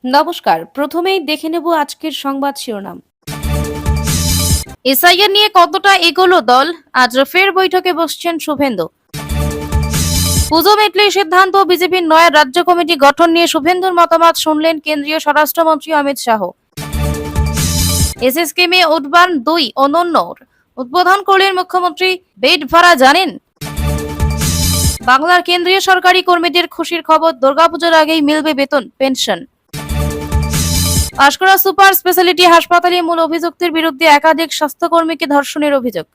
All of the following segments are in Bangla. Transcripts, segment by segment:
নমস্কার, প্রথমেই দেখে নেব আজকের সংবাদ শিরোনাম। এসআইআর নিয়ে কতটা এগোলো দল, আজ ফের বৈঠকে বসছেন শুভেন্দু। পুজো মিটলেই সিদ্ধান্ত, বিজেপির নয়া রাজ্য কমিটি গঠন নিয়ে শুভেন্দুর মতামত শুনলেন কেন্দ্রীয় স্বরাষ্ট্রমন্ত্রী অমিত শাহ। এসএসকেমে উডবান 2 অনন্যর উদ্বোধন করলেন মুখ্যমন্ত্রী। বেড ভাড়া জানেন? বাংলার কেন্দ্রীয় সরকারি কর্মীদের খুশির খবর, দুর্গাপুজোর আগেই মিলবে বেতন পেনশন। আশকরা সুপার স্পেশালিটি হাসপাতালে মূল অভিযুক্তের বিরুদ্ধে একাধিক স্বাস্থ্যকর্মীকে ধর্ষণের অভিযোগ।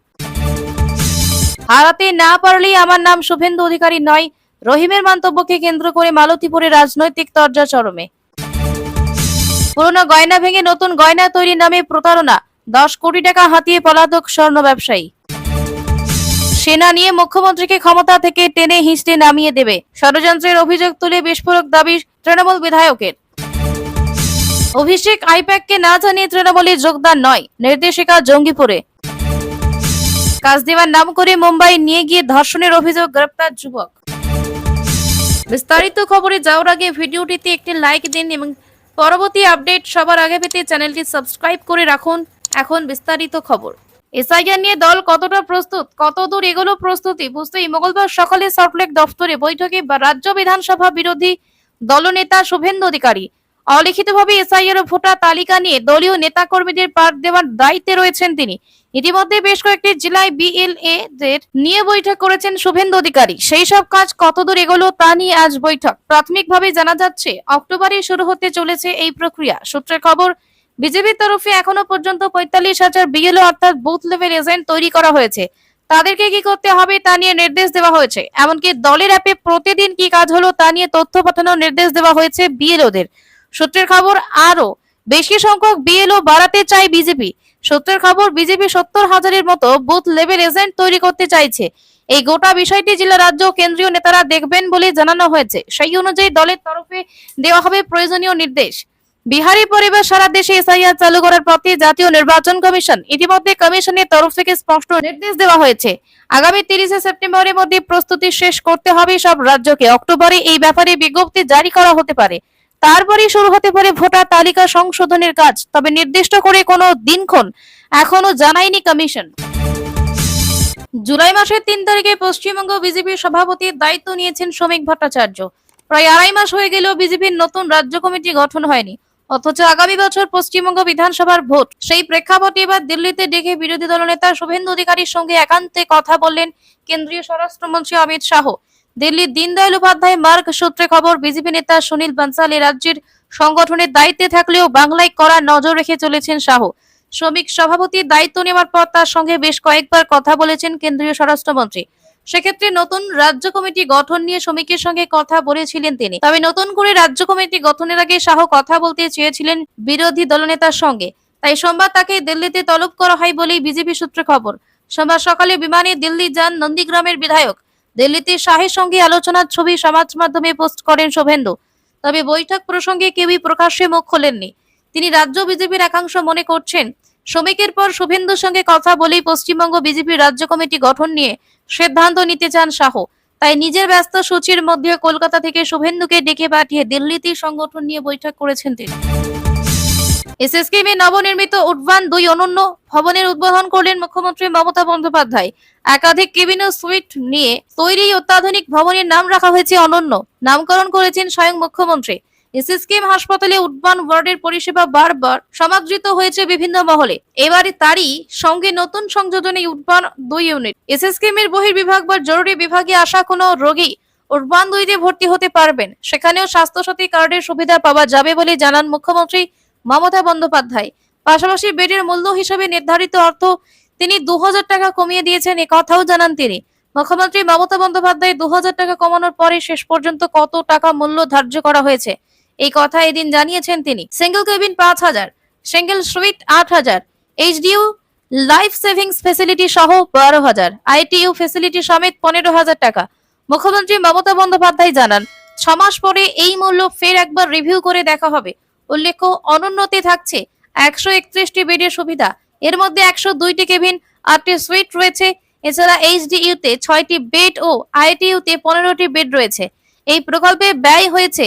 হারাতে না পারলেই আমার নাম শুভেন্দু অধিকারী নয়, রহিমের মন্তব্যকে কেন্দ্র করে মালতীপুরে রাজনৈতিক তরজা চরমে। পুরনো গয়না ভেঙে নতুন গয়না তৈরির নামে প্রতারণা, 10 কোটি টাকা হাতিয়ে পলাতক স্বর্ণ ব্যবসায়ী। সেনা নিয়ে মুখ্যমন্ত্রীকে ক্ষমতা থেকে টেনে হিঁচড়ে নামিয়ে দেবে, ষড়যন্ত্রের অভিযোগ তুলে বিস্ফোরক দাবি তৃণমূল বিধায়কের। অভিষেক আইপ্যাককে না জানিয়ে তৃণমূলে যোগদান নয়, নির্দেশিকা জঙ্গিপুরে। কাজ দেওয়ার নাম করে মুম্বাই নিয়ে গিয়ে ধর্ষণের অভিযোগ, গ্রেপ্তার যুবক। বিস্তারিত খবরে যাওয়ার আগে ভিডিওটিতে একটি লাইক দিন এবং পরবর্তী আপডেট সবার আগে পেতে চ্যানেলটি সাবস্ক্রাইব করে রাখুন। এখন বিস্তারিত খবর। এসআইআর নিয়ে দল কতটা প্রস্তুত, কতদূর এগোলো প্রস্তুতি বুঝতেই মঙ্গলবার সকালে সল্টলেক দফতরে বৈঠকে রাজ্য বিধানসভা বিরোধী দলনেতা শুভেন্দু অধিকারী অলিখিতভাবে এসআইআর ভোটার তালিকা নিয়ে দলীয় নেতাকর্মীদের পাঠ দেওয়ার দায়িত্বে রয়েছেন তিনি। ইতিমধ্যে বেশ কয়েকটি জেলায় বিএলএ দের নিয়ে বৈঠক করেছেন শুভেন্দু অধিকারী। সেই সব কাজ কতদূর এগোলো তা নিয়ে আজ বৈঠক। প্রাথমিকভাবে জানা যাচ্ছে অক্টোবরে শুরু হতে চলেছে এই প্রক্রিয়া। সূত্রের খবর, বিজেপির তরফে এখনো পর্যন্ত 45,000 বিএলও অর্থাৎ বুথ লেভেল এজেন্ট তৈরি করা হয়েছে। তাদেরকে কি করতে হবে তা নিয়ে নির্দেশ দেওয়া হয়েছে। এমনকি দলের অ্যাপে প্রতিদিন কি কাজ হলো তা নিয়ে তথ্য পাঠানোর নির্দেশ দেওয়া হয়েছে বিএলওদের। সূত্রের খবর, আরো বেশি সংখ্যক বিএলও বাড়াতে চায় বিজেপি। সূত্রের খবর, বিজেপি 70,000-এর মতো বুথ লেভেল এজেন্ট তৈরি করতে চাইছে। এই গোটা বিষয়টি জেলা, রাজ্য ও কেন্দ্রীয় নেতারা দেখবেন বলে জানানো হয়েছে। সেই অনুযায়ী দলের তরফে দেওয়া হবে প্রয়োজনীয় নির্দেশ। বিহারি পরিবার সারা দেশে এসআইআর চালু করার পথে জাতীয় নির্বাচন কমিশন। ইতিমধ্যে কমিশনের তরফ থেকে স্পষ্ট নির্দেশ দেওয়া হয়েছে। আগামী 30 সেপ্টেম্বরের মধ্যে প্রস্তুতি শেষ করতে হবে সব রাজ্যকে। অক্টোবরে এই ব্যাপারে বিজ্ঞপ্তি জারি করা হতে পারে। তারপরেই শুরু হতে পারে ভোটার তালিকা সংশোধনের কাজ। তবে নির্দিষ্ট করে কোনো দিনক্ষণ এখনো জানায়নি কমিশন। জুলাই মাসের 3 তারিখে পশ্চিমবঙ্গ বিজেপির সভাপতির দায়িত্ব নিয়েছেন শ্রমিক ভট্টাচার্য। প্রায় 2.5 মাস হয়ে গেলেও বিজেপির নতুন রাজ্য কমিটি গঠন হয়নি। অথচ আগামী বছর পশ্চিমবঙ্গ বিধানসভার ভোট। সেই প্রেক্ষাপটে এবার দিল্লিতে ডেকে বিরোধী দলনেতা শুভেন্দু অধিকারীর সঙ্গে একান্তে কথা বললেন কেন্দ্রীয় স্বরাষ্ট্রমন্ত্রী অমিত শাহ। দিল্লির দীনদয়াল উপাধ্যায় মার্গ সূত্রে খবর, বিজেপি নেতা সুনীল বানসাল রাজ্যের সংগঠনের দায়িত্বে থাকলেও বাংলায় কড়া নজর রেখে চলেছেন শাহ। শ্রমিক সভাপতির দায়িত্ব নেওয়ার পর তার সঙ্গে বেশ কয়েকবার কথা বলেছেন কেন্দ্রীয় স্বরাষ্ট্রমন্ত্রী। সেক্ষেত্রে নতুন রাজ্য কমিটি গঠন নিয়ে শ্রমিকের সঙ্গে কথা বলেছিলেন তিনি। তবে নতুন করে রাজ্য কমিটি গঠনের আগে শাহ কথা বলতে চেয়েছিলেন বিরোধী দলনেতার সঙ্গে। তাই সোমবার তাকে দিল্লিতে তলব করা হয় বলেই বিজেপি সূত্রে খবর। সোমবার সকালে বিমানে দিল্লি যান নন্দীগ্রামের বিধায়ক। দিল্লিতে শাহের সঙ্গে আলোচনার ছবি সমাজ মাধ্যমে পোস্ট করেন শুভেন্দু। তবে বৈঠক প্রসঙ্গে কেউই প্রকাশ্যে মুখ খোলেননি। তিনি রাজ্য বিজেপির একাংশ মনে করছেন, শ্রমিকের পর শুভেন্দুর সঙ্গে কথা বলেই পশ্চিমবঙ্গ বিজেপির রাজ্য কমিটি গঠন নিয়ে সিদ্ধান্ত নিতে চান শাহ। তাই নিজের ব্যস্ত সূচির মধ্যে কলকাতা থেকে শুভেন্দুকে ডেকে পাঠিয়ে দিল্লিতে সংগঠন নিয়ে বৈঠক করেছেন তিনি। এসএসকেমে নবনির্মিত উডবান 2 অনন্য ভবনের উদ্বোধন করলেন মুখ্যমন্ত্রী মমতা বন্দ্যোপাধ্যায়। একাধিক কেবিন ও সুইট নিয়ে তৈরি অত্যাধুনিক ভবনের নাম রাখা হয়েছে অনন্য। নামকরণ করেছেন স্বয়ং মুখ্যমন্ত্রী। এসএসকেএম হাসপাতালে উডবান ওয়ার্ডের পরিষেবা বারবার সমাদৃত হয়েছে বিভিন্ন মহলে। এবারে তারই সঙ্গে নতুন সংযোজনে উডবান 2 ইউনিট। এসএসকেএম এর বহির্বিভাগ বা জরুরি বিভাগে আসা কোনো রোগী উডবান 2-তে ভর্তি হতে পারবেন। সেখানেও স্বাস্থ্যসাথী কার্ডের সুবিধা পাওয়া যাবে বলে জানান মুখ্যমন্ত্রী মমতা বন্দ্যোপাধ্যায়। পাশাপাশি বেডের মূল্য হিসেবে নির্ধারিত অর্থ তিনি 2,000 টাকা কমিয়ে দিয়েছেন, এ কথাও জানান তিনি। মুখ্যমন্ত্রী মমতা বন্দ্যোপাধ্যায় 2,000 টাকা কমানোর পরে শেষ পর্যন্ত কত টাকা মূল্য ধার্য করা হয়েছে এই কথা এদিন জানিয়েছেন তিনি। Single cabin 5,000, single sweet 8,000, HDU life savings facility সহ 12,000, আইটিইউ ফ্যাসিলিটি সমেত 15,000 টাকা। মুখ্যমন্ত্রী মমতা বন্দ্যোপাধ্যায় জানান, 6 মাস পরে এই মূল্য ফের একবার রিভিউ করে দেখা হবে। উল্লেখ্য, অনন্যতে থাকছে 131টি বেডের সুবিধা। এর মধ্যে 102টি কেবিন, 8টি সুইট রয়েছে। এছাড়া এইচডিইউতে 6টি বেড ও আইটিইউতে 15টি বেড রয়েছে। এই প্রকল্পে ব্যয় হয়েছে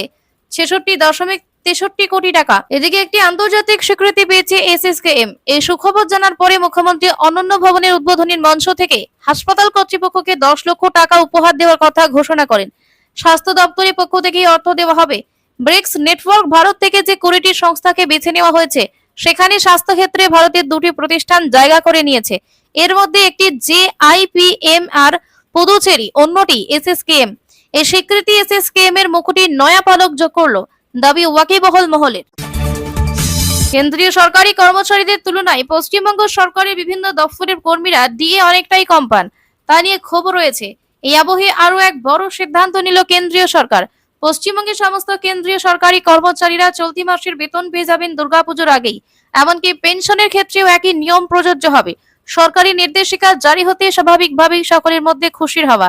66.23 63 কোটি টাকা। এদিকে একটি আন্তর্জাতিক স্বীকৃতি পেয়েছে এসএসকেএম। এই সুখবর জানার পরে মুখ্যমন্ত্রী অনন্য ভবনের উদ্বোধনীর মঞ্চ থেকে হাসপাতাল কর্তৃপক্ষকে 10 লক্ষ টাকা উপহার দেওয়ার কথা ঘোষণা করেন। স্বাস্থ্য দপ্তরের পক্ষ থেকে অর্থ দেওয়া হবে। ব্রিক্স নেটওয়ার্ক ভারত থেকে যে 20টি সংস্থাকে বেছে নেওয়া হয়েছে, সেখানে স্বাস্থ্যক্ষেত্রে ভারতের 2টি প্রতিষ্ঠান জায়গা করে নিয়েছে। এর মধ্যে একটি JIPMR পুদুচেরি, অন্যটি এসএসকেএম। এই স্বীকৃতি এসএসকেএম এর মুকুটি নয়া পালক যোগ করলো, দাবি ওয়াকিবহল মহলের। কেন্দ্রীয় সরকারি কর্মচারীদের তুলনায় পশ্চিমবঙ্গ সরকারের বিভিন্ন দপ্তরের কর্মীরা ডিএ অনেকটাই কম পান, তা নিয়ে ক্ষোভ রয়েছে। এই আবহে আরো এক বড় সিদ্ধান্ত নিল কেন্দ্রীয় সরকার। পশ্চিমবঙ্গের সমস্ত কেন্দ্রীয় সরকারি কর্মচারীরা চলতি মাসের বেতন পেয়ে যাবেন দুর্গাপুজোর আগেই। এমনকি পেনশনের ক্ষেত্রেও একই নিয়ম প্রযোজ্য হবে। সরকারি নির্দেশিকা জারি হতে স্বাভাবিকভাবেই সকলের মধ্যে খুশির হাওয়া।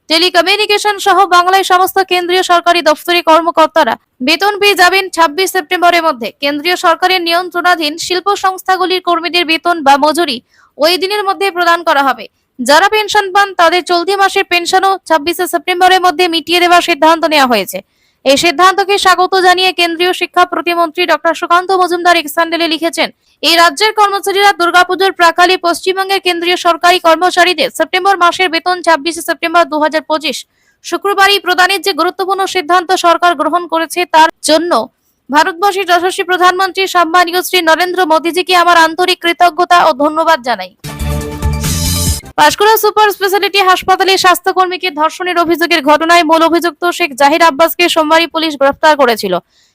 টেলিকমিউনিকেশন সহ বাংলায় সমস্ত কেন্দ্রীয় সরকারি দপ্তরি কর্মকর্তারা বেতন পেয়ে যাবেন 26 সেপ্টেম্বরের মধ্যে। কেন্দ্রীয় সরকারের নিয়ন্ত্রণাধীন শিল্প সংস্থাগুলির কর্মীদের বেতন বা মজুরি ওই দিনের মধ্যে প্রদান করা হবে। যারা পেনশন পান তাদের চলতি মাসের পেনশনও 26 সেপ্টেম্বরের মধ্যে মিটিয়ে দেওয়ার সিদ্ধান্ত নেওয়া হয়েছে। এই সিদ্ধান্তকে স্বাগত জানিয়ে কেন্দ্রীয় শিক্ষা প্রতিমন্ত্রী ডক্টর সুকান্ত মজুমদার এক স্যান্ডেলে লিখেছেন, এই রাজ্যের কর্মচারীরা দুর্গাপুজোর প্রাকালে পশ্চিমবঙ্গের কেন্দ্রীয় সরকারি কর্মচারীদের সেপ্টেম্বর মাসের বেতন 26 সেপ্টেম্বর 2025 শুক্রবারই প্রদানের যে গুরুত্বপূর্ণ সিদ্ধান্ত সরকার গ্রহণ করেছে, তার জন্য ভারতবর্ষের যশস্বী প্রধানমন্ত্রী সম্মানীয় শ্রী নরেন্দ্র মোদীজিকে আমার আন্তরিক কৃতজ্ঞতা ও ধন্যবাদ জানাই। পাঁশকুড়া সুপার স্পেশালিটি হাসপাতালে স্বাস্থ্যকর্মীকে ধর্ষণের অভিযোগের ঘটনায় মূল অভিযুক্ত শেখ জাহির আব্বাসকে সোমবারই পুলিশ গ্রেফতার করেছিল।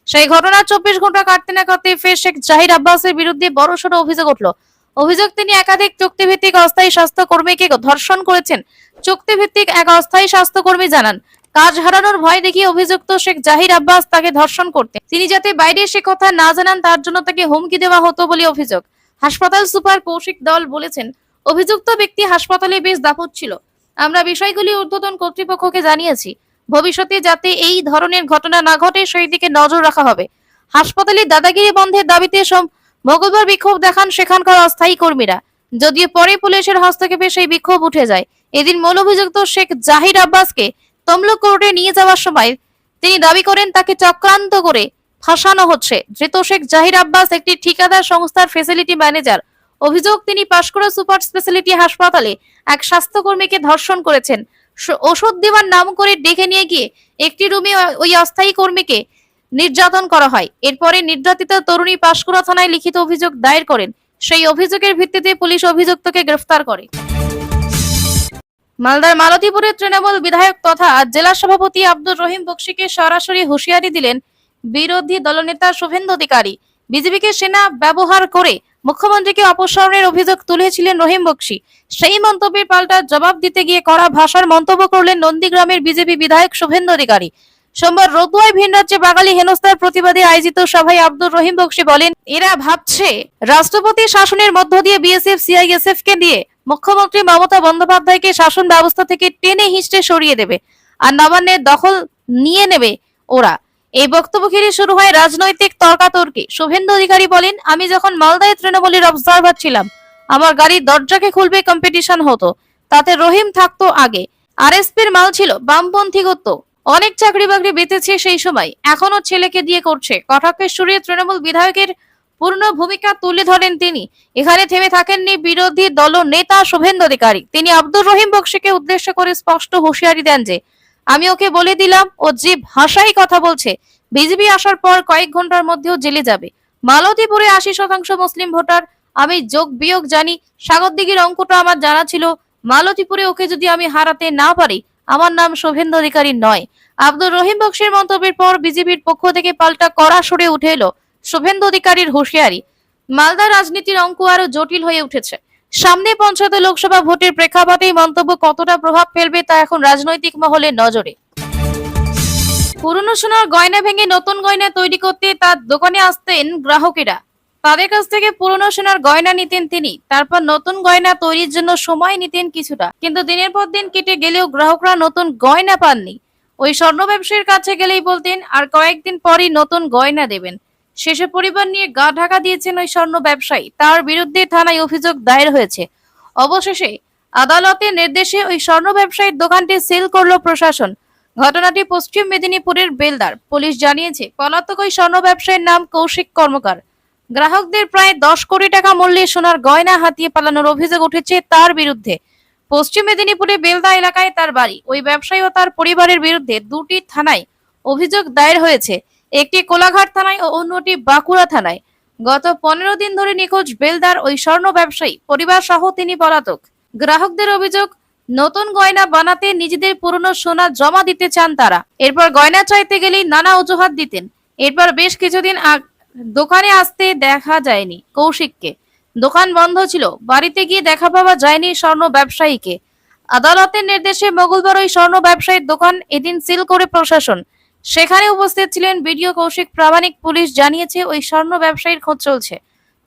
সেই ঘটনার 24 ঘন্টা কাটতে না কাটতে ফের শেখ জাহির আব্বাসের বিরুদ্ধে বড়সড় অভিযোগ উঠল। অভিযোগ, তিনি একাধিক চুক্তিভিত্তিক অস্থায়ী স্বাস্থ্যকর্মীকে ধর্ষণ করেছেন। চুক্তিভিত্তিক এক অস্থায়ী স্বাস্থ্যকর্মী জানান, কাজ হারানোর ভয় দেখিয়ে অভিযুক্ত শেখ জাহির আব্বাস তাকে ধর্ষণ করতেন। তিনি যাতে বাইরে সে কথা না জানান তার জন্য তাকে হুমকি দেওয়া হতো বলে অভিযোগ। হাসপাতাল সুপার কৌশিক দল বলেছেন, অভিযুক্ত ব্যক্তি হাসপাতালে বেশ দাপুট ছিল। আমরা বিষয়গুলি ঊর্ধ্বতন কর্তৃপক্ষকে জানিয়েছি। ভবিষ্যতে যাতে এই ধরনের ঘটনা না ঘটে সেই দিকে নজর রাখা হবে। হাসপাতালে দাদাগিরি বন্ধের দাবিতে মঙ্গলবার বিক্ষোভ দেখান সেখানকার অস্থায়ী কর্মীরা। যদিও পরে পুলিশের হস্তক্ষেপে সেই বিক্ষোভ উঠে যায়। এদিন মূল অভিযুক্ত শেখ জাহির আব্বাসকে তমলুক কোর্টে নিয়ে যাওয়ার সময় তিনি দাবি করেন তাকে চক্রান্ত করে ফাঁসানো হচ্ছে। ধৃত শেখ জাহির আব্বাস একটি ঠিকাদার সংস্থার ফ্যাসিলিটি ম্যানেজার। অভিযোগ, তিনি পাঁশকুড়া সুপার স্পেশালিটি হাসপাতালে এক স্বাস্থ্যকর্মীকে ধর্ষণ করেছেন। ওষুধ দেওয়ার নাম করে ডেকে নিয়ে গিয়ে একটি রুমে ওই অস্থায়ী কর্মীকে নির্যাতন করা হয়। এরপরে নির্যাতিত তরুণী পাঁশকুড়া থানায় লিখিত অভিযোগ দায়ের করেন। সেই অভিযোগের ভিত্তিতে পুলিশ অভিযুক্তকে গ্রেফতার করে। মালদার মালতীপুরের তৃণমূল বিধায়ক তথা জেলা সভাপতি আব্দুর রহিম বক্সিকে সরাসরি হুঁশিয়ারি দিলেন বিরোধী দলনেতা শুভেন্দু অধিকারী। বিজেপিকে সেনা ব্যবহার করে মুখ্যমন্ত্রীকে অপসারণের অভিযোগ তুলেছিলেন রহিম বক্সি। সেই মন্তব্যের পাল্টা জবাব দিতে গিয়ে কড়া ভাষার মন্তব্য করলেন নন্দীগ্রামের বিজেপি বিধায়ক শুভেন্দু অধিকারী। সোমবার রতুয়ায় ভিন রাজ্যে বাঙালি হেনস্থার প্রতিবাদে আয়োজিত সভায় আব্দুর রহিম বক্সি বলেন, এরা ভাবছে রাষ্ট্রপতি শাসনের মধ্য দিয়ে বিএসএফ সিআইএসএফ কে দিয়ে মুখ্যমন্ত্রী মমতা বন্দ্যোপাধ্যায়কে শাসন ব্যবস্থা থেকে টেনে হিঁচড়ে সরিয়ে দেবে আর নবান্নের দখল নিয়ে নেবে ওরা। এই বক্তব্য ঘিরে শুরু হয় রাজনৈতিক তর্কাতর্কি। শুভেন্দু অধিকারী বলেন, আমি যখন মালদায় তৃণমূলের অবজারভার ছিলাম, আমার গাড়ির দরজাকে খুলবে কম্পিটিশন হতো, তাতে রহিম থাকতো আগে। আরএসপির মাল ছিল, বামপন্থী করতো, অনেক চাকরি বাকরি বেঁচেছে সেই সময়, এখনো ছেলেকে দিয়ে করছে। কটাক্ষের সুরে তৃণমূল বিধায়কের পূর্ণ ভূমিকা তুলে ধরেন তিনি। এখানে থেমে থাকেননি বিরোধী দল নেতা শুভেন্দু অধিকারী। তিনি আব্দুর রহিম বক্সিকে উদ্দেশ্য করে স্পষ্ট হুঁশিয়ারি দেন যে, আমি ওকে বলে দিলাম ও যে ভাষায় কথা বলছে বিজেপি আসার পর কয়েক ঘন্টার মধ্যেও জেলে যাবে। মালতীপুরে 80% মুসলিম ভোটার, আমি যোগ বিয়োগ জানি, সাগরদিঘির অঙ্কটা আমার জানা ছিল। মালতীপুরে ওকে যদি আমি হারাতে না পারি, আমার নাম শুভেন্দু অধিকারী নয়। আব্দুর রহিম বক্সির মন্তব্যের পর বিজেপির পক্ষ থেকে পাল্টা কড়া সরে উঠে এলো শুভেন্দু অধিকারীর হুঁশিয়ারি। মালদা রাজনীতির অঙ্ক আরো জটিল হয়ে উঠেছে। সামনে পঞ্চায়েত লোকসভা ভোটের প্রেক্ষাপটেই মন্তব্য কতটা প্রভাব ফেলবে তা এখন রাজনৈতিক মহলে নজরে। পুরনো সোনার গয়না ভেঙে নতুন গয়না তৈরি করতে তার দোকানে আসতেন গ্রাহকেরা। তাদের কাছ থেকে পুরনো সোনার গয়না নিতেন তিনি, তারপর নতুন গয়না তৈরির জন্য সময় নিতেন কিছুটা। কিন্তু দিনের পর দিন কেটে গেলেও গ্রাহকরা নতুন গয়না পাননি। ওই স্বর্ণ ব্যবসায়ীর কাছে গেলেই বলতেন আর কয়েকদিন পরই নতুন গয়না দেবেন। শেষে পরিবার নিয়ে গা ঢাকা দিয়েছেন ওই স্বর্ণ ব্যবসায়ী। তার বিরুদ্ধে থানায় অভিযোগ দায়ের হয়েছে। অবশেষে আদালতের নির্দেশে ওই স্বর্ণ ব্যবসায়ীর দোকানটি সিল করলো প্রশাসন। ঘটনাটি পশ্চিম মেদিনীপুরের বেলদার। পুলিশ জানিয়েছে, পলাতক ওই স্বর্ণ ব্যবসায়ীর নাম কৌশিক কর্মকার। গ্রাহকদের প্রায় 10 কোটি টাকা মূল্যের সোনার গয়না হাতিয়ে পালানোর অভিযোগ উঠেছে তার বিরুদ্ধে। পশ্চিম মেদিনীপুরে বেলদা এলাকায় তার বাড়ি। ওই ব্যবসায়ী ও তার পরিবারের বিরুদ্ধে দুটি থানায় অভিযোগ দায়ের হয়েছে, একটি কোলাঘাট থানায় ও অন্যটি বাঁকুড়া থানায়। গত 15 দিন ধরে নিখোঁজ বেলদার ওই স্বর্ণ ব্যবসায়ী পরিবার সহ তিনি পলাতক। গ্রাহকদের অভিযোগ, নতুন গয়না বানাতে নিজেদের পুরনো সোনা জমা দিতে চান তারা। এরপর গয়না চাইতে গেলেই নানা অজুহাত দিতেন। এরপর বেশ কিছুদিন দোকানে আসতে দেখা যায়নি কৌশিককে। দোকান বন্ধ ছিল, বাড়িতে গিয়ে দেখা পাওয়া যায়নি স্বর্ণ ব্যবসায়ীকে। আদালতের নির্দেশে মঙ্গলবার ওই স্বর্ণ ব্যবসায়ীর দোকান এদিন সিল করে প্রশাসন। সেখানে উপস্থিত ছিলেন বিডিও কৌশিক প্রামাণিক। পুলিশ জানিয়েছে, ওই স্বর্ণ ব্যবসায়ীর খোঁজ চলছে।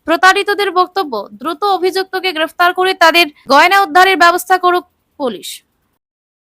প্রতারিতদের বক্তব্য, দ্রুত অভিযুক্তকে গ্রেফতার করে তাদের গয়না উদ্ধারের ব্যবস্থা করুক পুলিশ।